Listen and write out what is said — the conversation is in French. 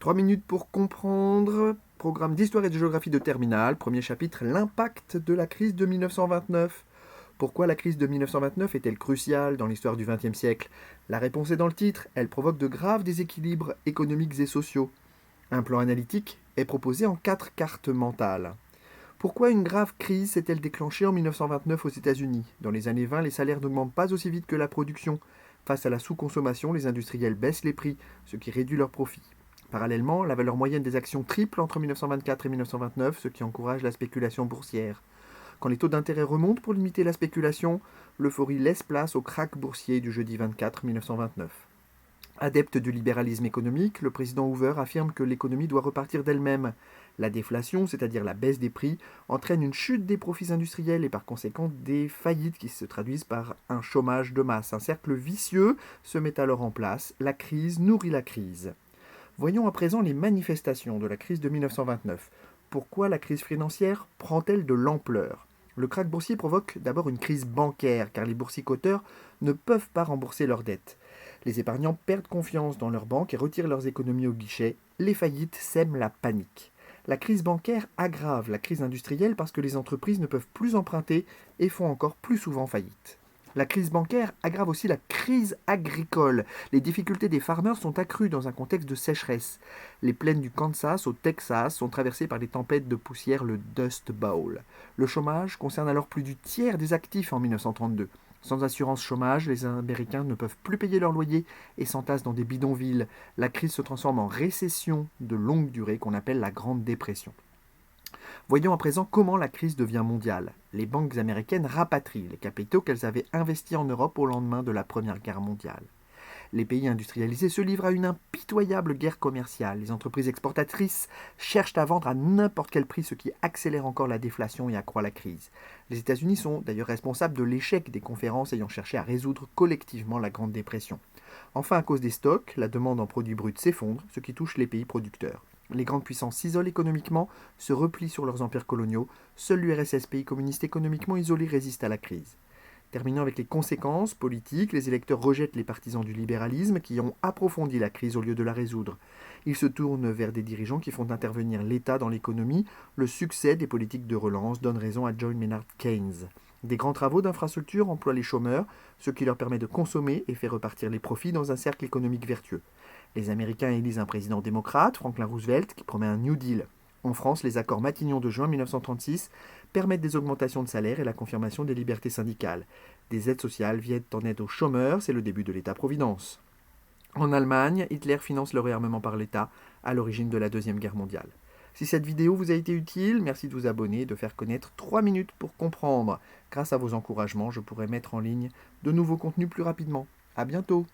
3 minutes pour comprendre. Programme d'histoire et de géographie de terminale. Premier chapitre, l'impact de la crise de 1929. Pourquoi la crise de 1929 est-elle cruciale dans l'histoire du XXe siècle? La réponse est dans le titre. Elle provoque de graves déséquilibres économiques et sociaux. Un plan analytique est proposé en 4 cartes mentales. Pourquoi une grave crise s'est-elle déclenchée en 1929 aux États-Unis? Dans les années 20, les salaires n'augmentent pas aussi vite que la production. Face à la sous-consommation, les industriels baissent les prix, ce qui réduit leurs profits. Parallèlement, la valeur moyenne des actions triple entre 1924 et 1929, ce qui encourage la spéculation boursière. Quand les taux d'intérêt remontent pour limiter la spéculation, l'euphorie laisse place au krach boursier du jeudi 24 1929. Adepte du libéralisme économique, le président Hoover affirme que l'économie doit repartir d'elle-même. La déflation, c'est-à-dire la baisse des prix, entraîne une chute des profits industriels et par conséquent des faillites qui se traduisent par un chômage de masse. Un cercle vicieux se met alors en place. La crise nourrit la crise. Voyons à présent les manifestations de la crise de 1929. Pourquoi la crise financière prend-elle de l'ampleur? Le krach boursier provoque d'abord une crise bancaire, car les boursicoteurs ne peuvent pas rembourser leurs dettes. Les épargnants perdent confiance dans leurs banques et retirent leurs économies au guichet. Les faillites sèment la panique. La crise bancaire aggrave la crise industrielle parce que les entreprises ne peuvent plus emprunter et font encore plus souvent faillite. La crise bancaire aggrave aussi la crise agricole. Les difficultés des farmers sont accrues dans un contexte de sécheresse. Les plaines du Kansas au Texas sont traversées par des tempêtes de poussière, le Dust Bowl. Le chômage concerne alors plus du tiers des actifs en 1932. Sans assurance chômage, les Américains ne peuvent plus payer leur loyer et s'entassent dans des bidonvilles. La crise se transforme en récession de longue durée qu'on appelle la Grande Dépression. Voyons à présent comment la crise devient mondiale. Les banques américaines rapatrient les capitaux qu'elles avaient investis en Europe au lendemain de la Première Guerre mondiale. Les pays industrialisés se livrent à une impitoyable guerre commerciale. Les entreprises exportatrices cherchent à vendre à n'importe quel prix, ce qui accélère encore la déflation et accroît la crise. Les États-Unis sont d'ailleurs responsables de l'échec des conférences ayant cherché à résoudre collectivement la Grande Dépression. Enfin, à cause des stocks, la demande en produits bruts s'effondre, ce qui touche les pays producteurs. Les grandes puissances s'isolent économiquement, se replient sur leurs empires coloniaux. Seul l'URSS, pays communiste économiquement isolé, résiste à la crise. Terminant avec les conséquences politiques, les électeurs rejettent les partisans du libéralisme qui ont approfondi la crise au lieu de la résoudre. Ils se tournent vers des dirigeants qui font intervenir l'État dans l'économie. Le succès des politiques de relance donne raison à John Maynard Keynes. Des grands travaux d'infrastructure emploient les chômeurs, ce qui leur permet de consommer et fait repartir les profits dans un cercle économique vertueux. Les Américains élisent un président démocrate, Franklin Roosevelt, qui promet un New Deal. En France, les accords Matignon de juin 1936 permettent des augmentations de salaire et la confirmation des libertés syndicales. Des aides sociales viennent en aide aux chômeurs, c'est le début de l'État-providence. En Allemagne, Hitler finance le réarmement par l'État à l'origine de la Deuxième Guerre mondiale. Si cette vidéo vous a été utile, merci de vous abonner et de faire connaître 3 minutes pour comprendre. Grâce à vos encouragements, je pourrai mettre en ligne de nouveaux contenus plus rapidement. À bientôt!